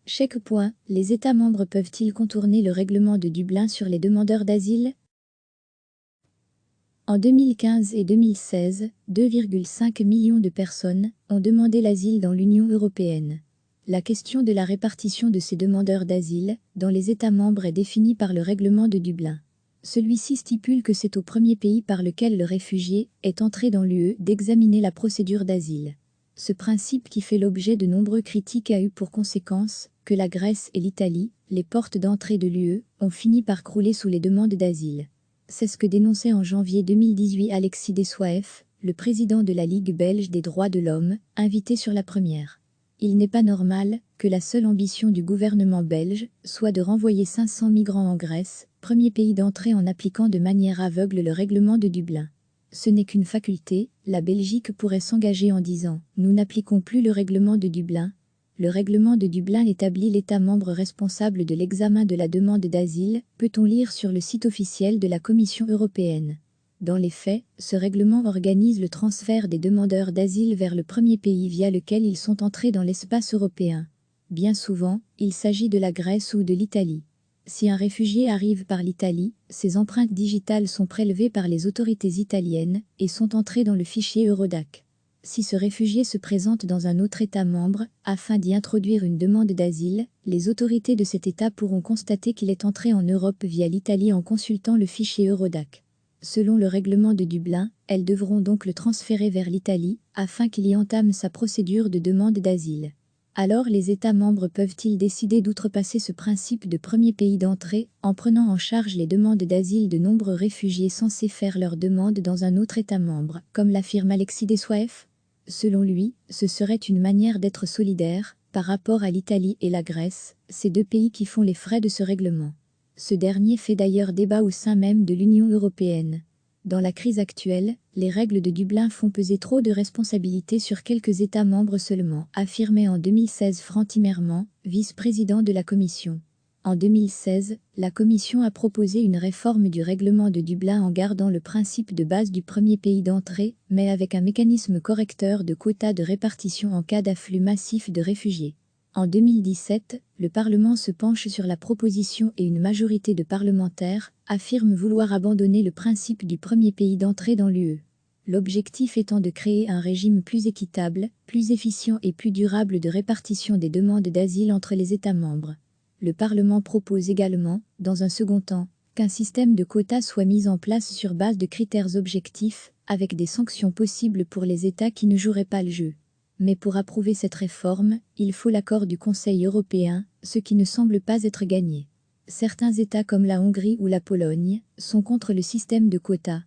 Checkpoint, les États membres peuvent-ils contourner le règlement de Dublin sur les demandeurs d'asile? En 2015 et 2016, 2,5 millions de personnes ont demandé l'asile dans l'Union européenne. La question de la répartition de ces demandeurs d'asile dans les États membres est définie par le règlement de Dublin. Celui-ci stipule que c'est au premier pays par lequel le réfugié est entré dans l'UE d'examiner la procédure d'asile. Ce principe qui fait l'objet de nombreuses critiques a eu pour conséquence que la Grèce et l'Italie, les portes d'entrée de l'UE, ont fini par crouler sous les demandes d'asile. C'est ce que dénonçait en janvier 2018 Alexis Dessoif, le président de la Ligue belge des droits de l'homme, invité sur la première. Il n'est pas normal que la seule ambition du gouvernement belge soit de renvoyer 500 migrants en Grèce, premier pays d'entrée en appliquant de manière aveugle le règlement de Dublin. Ce n'est qu'une faculté, la Belgique pourrait s'engager en disant « Nous n'appliquons plus le règlement de Dublin ». Le règlement de Dublin établit l'État membre responsable de l'examen de la demande d'asile, peut-on lire sur le site officiel de la Commission européenne. Dans les faits, ce règlement organise le transfert des demandeurs d'asile vers le premier pays via lequel ils sont entrés dans l'espace européen. Bien souvent, il s'agit de la Grèce ou de l'Italie. Si un réfugié arrive par l'Italie, ses empreintes digitales sont prélevées par les autorités italiennes et sont entrées dans le fichier Eurodac. Si ce réfugié se présente dans un autre État membre, afin d'y introduire une demande d'asile, les autorités de cet État pourront constater qu'il est entré en Europe via l'Italie en consultant le fichier Eurodac. Selon le règlement de Dublin, elles devront donc le transférer vers l'Italie, afin qu'il y entame sa procédure de demande d'asile. Alors les États membres peuvent-ils décider d'outrepasser ce principe de premier pays d'entrée, en prenant en charge les demandes d'asile de nombreux réfugiés censés faire leur demande dans un autre État membre, comme l'affirme Alexis Dessoif? Selon lui, ce serait une manière d'être solidaire, par rapport à l'Italie et la Grèce, ces deux pays qui font les frais de ce règlement. Ce dernier fait d'ailleurs débat au sein même de l'Union européenne. Dans la crise actuelle, les règles de Dublin font peser trop de responsabilités sur quelques États membres seulement, affirmait en 2016 Frans Timmermans, vice-président de la Commission. En 2016, la Commission a proposé une réforme du règlement de Dublin en gardant le principe de base du premier pays d'entrée, mais avec un mécanisme correcteur de quotas de répartition en cas d'afflux massif de réfugiés. En 2017, le Parlement se penche sur la proposition et une majorité de parlementaires affirment vouloir abandonner le principe du premier pays d'entrée dans l'UE. L'objectif étant de créer un régime plus équitable, plus efficient et plus durable de répartition des demandes d'asile entre les États membres. Le Parlement propose également, dans un second temps, qu'un système de quotas soit mis en place sur base de critères objectifs, avec des sanctions possibles pour les États qui ne joueraient pas le jeu. Mais pour approuver cette réforme, il faut l'accord du Conseil européen, ce qui ne semble pas être gagné. Certains États comme la Hongrie ou la Pologne sont contre le système de quotas.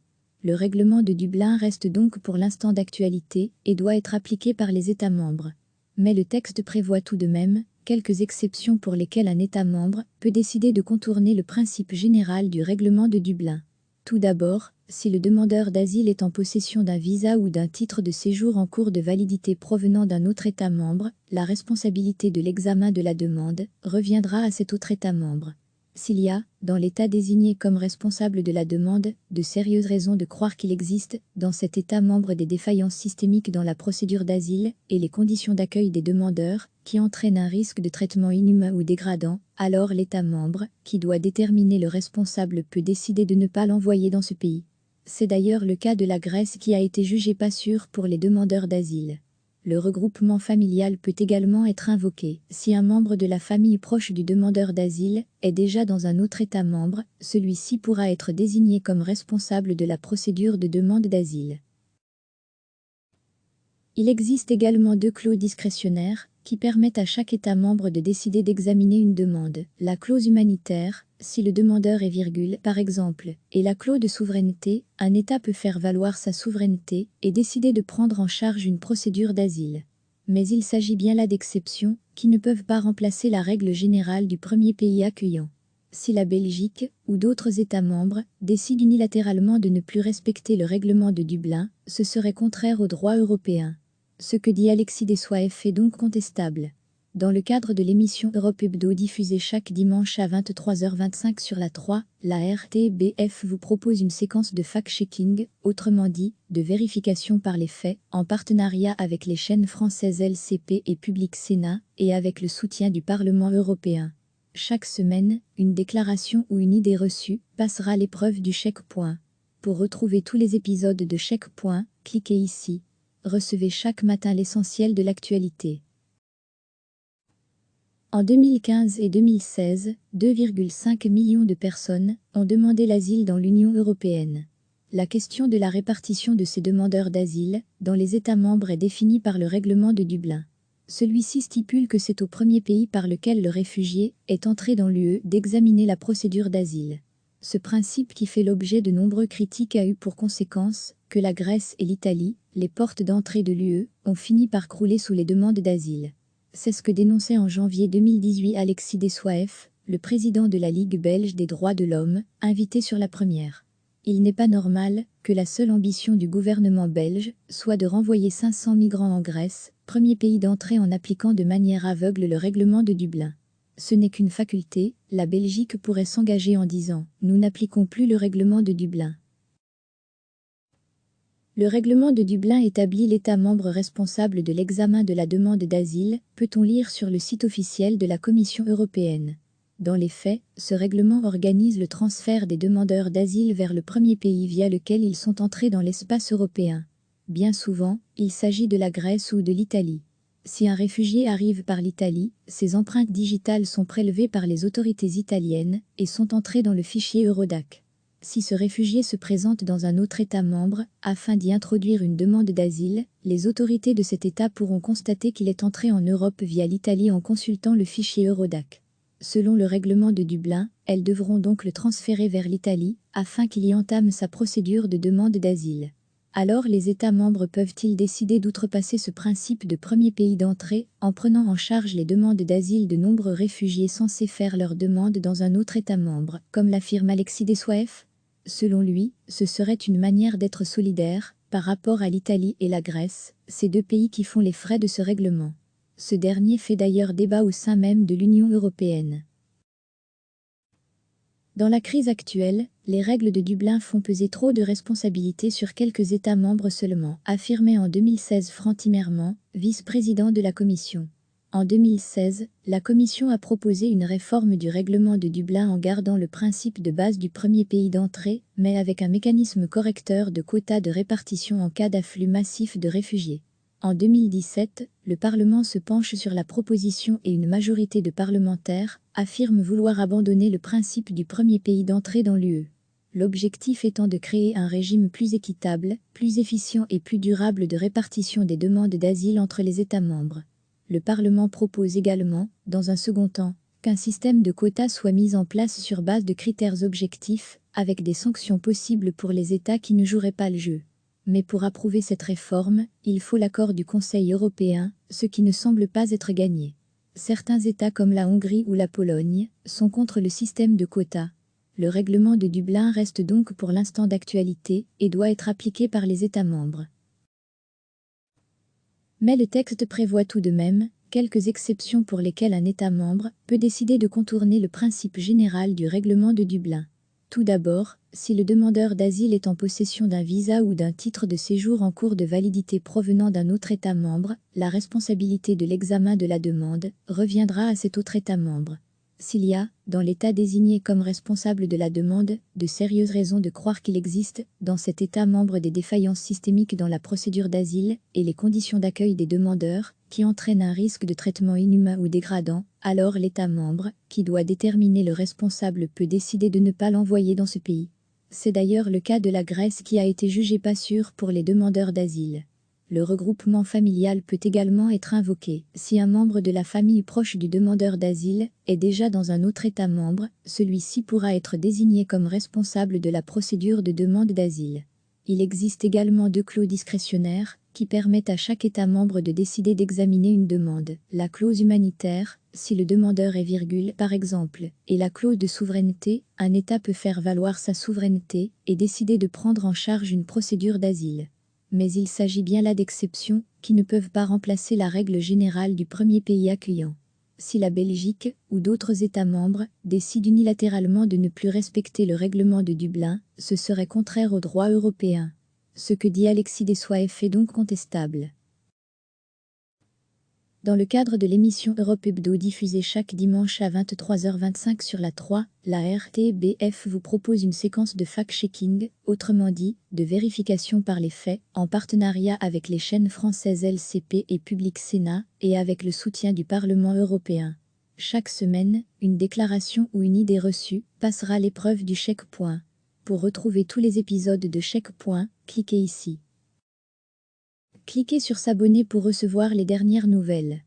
Le règlement de Dublin reste donc pour l'instant d'actualité et doit être appliqué par les États membres. Mais le texte prévoit tout de même quelques exceptions pour lesquelles un État membre peut décider de contourner le principe général du règlement de Dublin. Tout d'abord, si le demandeur d'asile est en possession d'un visa ou d'un titre de séjour en cours de validité provenant d'un autre État membre, la responsabilité de l'examen de la demande reviendra à cet autre État membre. S'il y a, dans l'État désigné comme responsable de la demande, de sérieuses raisons de croire qu'il existe, dans cet État membre des défaillances systémiques dans la procédure d'asile et les conditions d'accueil des demandeurs, qui entraînent un risque de traitement inhumain ou dégradant, alors l'État membre, qui doit déterminer le responsable, peut décider de ne pas l'envoyer dans ce pays. C'est d'ailleurs le cas de la Grèce qui a été jugée pas sûre pour les demandeurs d'asile. Le regroupement familial peut également être invoqué. Si un membre de la famille proche du demandeur d'asile est déjà dans un autre État membre, celui-ci pourra être désigné comme responsable de la procédure de demande d'asile. Il existe également deux clauses discrétionnaires qui permettent à chaque État membre de décider d'examiner une demande. La clause humanitaire, si le demandeur est, par exemple, et la clause de souveraineté, un État peut faire valoir sa souveraineté et décider de prendre en charge une procédure d'asile. Mais il s'agit bien là d'exceptions qui ne peuvent pas remplacer la règle générale du premier pays accueillant. Si la Belgique ou d'autres États membres décident unilatéralement de ne plus respecter le règlement de Dublin, ce serait contraire au droit européen. Ce que dit Alexis Dessoif est donc contestable. Dans le cadre de l'émission Europe Hebdo diffusée chaque dimanche à 23h25 sur la 3, la RTBF vous propose une séquence de fact-checking, autrement dit, de vérification par les faits, en partenariat avec les chaînes françaises LCP et Public Sénat, et avec le soutien du Parlement européen. Chaque semaine, une déclaration ou une idée reçue passera l'épreuve du checkpoint. Pour retrouver tous les épisodes de Checkpoint, cliquez ici. Recevez chaque matin l'essentiel de l'actualité. En 2015 et 2016, 2,5 millions de personnes ont demandé l'asile dans l'Union européenne. La question de la répartition de ces demandeurs d'asile dans les États membres est définie par le règlement de Dublin. Celui-ci stipule que c'est au premier pays par lequel le réfugié est entré dans l'UE d'examiner la procédure d'asile. Ce principe qui fait l'objet de nombreux critiques a eu pour conséquence que la Grèce et l'Italie, les portes d'entrée de l'UE, ont fini par crouler sous les demandes d'asile. C'est ce que dénonçait en janvier 2018 Alexis Dessoif, le président de la Ligue belge des droits de l'homme, invité sur la première. Il n'est pas normal que la seule ambition du gouvernement belge soit de renvoyer 500 migrants en Grèce, premier pays d'entrée en appliquant de manière aveugle le règlement de Dublin. Ce n'est qu'une faculté, la Belgique pourrait s'engager en disant « Nous n'appliquons plus le règlement de Dublin ». Le règlement de Dublin établit l'État membre responsable de l'examen de la demande d'asile, peut-on lire sur le site officiel de la Commission européenne. Dans les faits, ce règlement organise le transfert des demandeurs d'asile vers le premier pays via lequel ils sont entrés dans l'espace européen. Bien souvent, il s'agit de la Grèce ou de l'Italie. Si un réfugié arrive par l'Italie, ses empreintes digitales sont prélevées par les autorités italiennes et sont entrées dans le fichier Eurodac. Si ce réfugié se présente dans un autre État membre, afin d'y introduire une demande d'asile, les autorités de cet État pourront constater qu'il est entré en Europe via l'Italie en consultant le fichier Eurodac. Selon le règlement de Dublin, elles devront donc le transférer vers l'Italie, afin qu'il y entame sa procédure de demande d'asile. Alors les États membres peuvent-ils décider d'outrepasser ce principe de premier pays d'entrée, en prenant en charge les demandes d'asile de nombreux réfugiés censés faire leur demande dans un autre État membre, comme l'affirme Alexis Dessoif ? Selon lui, ce serait une manière d'être solidaire par rapport à l'Italie et la Grèce, ces deux pays qui font les frais de ce règlement. Ce dernier fait d'ailleurs débat au sein même de l'Union européenne. Dans la crise actuelle, les règles de Dublin font peser trop de responsabilités sur quelques États membres seulement, affirmait en 2016 Frans Timmermans, vice-président de la Commission. En 2016, la Commission a proposé une réforme du règlement de Dublin en gardant le principe de base du premier pays d'entrée, mais avec un mécanisme correcteur de quotas de répartition en cas d'afflux massif de réfugiés. En 2017, le Parlement se penche sur la proposition et une majorité de parlementaires affirment vouloir abandonner le principe du premier pays d'entrée dans l'UE. L'objectif étant de créer un régime plus équitable, plus efficient et plus durable de répartition des demandes d'asile entre les États membres. Le Parlement propose également, dans un second temps, qu'un système de quotas soit mis en place sur base de critères objectifs, avec des sanctions possibles pour les États qui ne joueraient pas le jeu. Mais pour approuver cette réforme, il faut l'accord du Conseil européen, ce qui ne semble pas être gagné. Certains États comme la Hongrie ou la Pologne sont contre le système de quotas. Le règlement de Dublin reste donc pour l'instant d'actualité et doit être appliqué par les États membres. Mais le texte prévoit tout de même quelques exceptions pour lesquelles un État membre peut décider de contourner le principe général du règlement de Dublin. Tout d'abord, si le demandeur d'asile est en possession d'un visa ou d'un titre de séjour en cours de validité provenant d'un autre État membre, la responsabilité de l'examen de la demande reviendra à cet autre État membre. S'il y a, dans l'État désigné comme responsable de la demande, de sérieuses raisons de croire qu'il existe, dans cet État membre des défaillances systémiques dans la procédure d'asile et les conditions d'accueil des demandeurs, qui entraînent un risque de traitement inhumain ou dégradant, alors l'État membre, qui doit déterminer le responsable, peut décider de ne pas l'envoyer dans ce pays. C'est d'ailleurs le cas de la Grèce qui a été jugée pas sûre pour les demandeurs d'asile. Le regroupement familial peut également être invoqué. Si un membre de la famille proche du demandeur d'asile est déjà dans un autre État membre, celui-ci pourra être désigné comme responsable de la procédure de demande d'asile. Il existe également deux clauses discrétionnaires qui permettent à chaque État membre de décider d'examiner une demande. La clause humanitaire, si le demandeur est par exemple, et la clause de souveraineté, un État peut faire valoir sa souveraineté et décider de prendre en charge une procédure d'asile. Mais il s'agit bien là d'exceptions, qui ne peuvent pas remplacer la règle générale du premier pays accueillant. Si la Belgique, ou d'autres États membres, décident unilatéralement de ne plus respecter le règlement de Dublin, ce serait contraire au droit européen. Ce que dit Alexis Dessoif est donc contestable. Dans le cadre de l'émission Europe Hebdo diffusée chaque dimanche à 23h25 sur la 3, la RTBF vous propose une séquence de fact-checking, autrement dit, de vérification par les faits, en partenariat avec les chaînes françaises LCP et Public Sénat, et avec le soutien du Parlement européen. Chaque semaine, une déclaration ou une idée reçue passera l'épreuve du checkpoint. Pour retrouver tous les épisodes de Checkpoint, cliquez ici. Cliquez sur s'abonner pour recevoir les dernières nouvelles.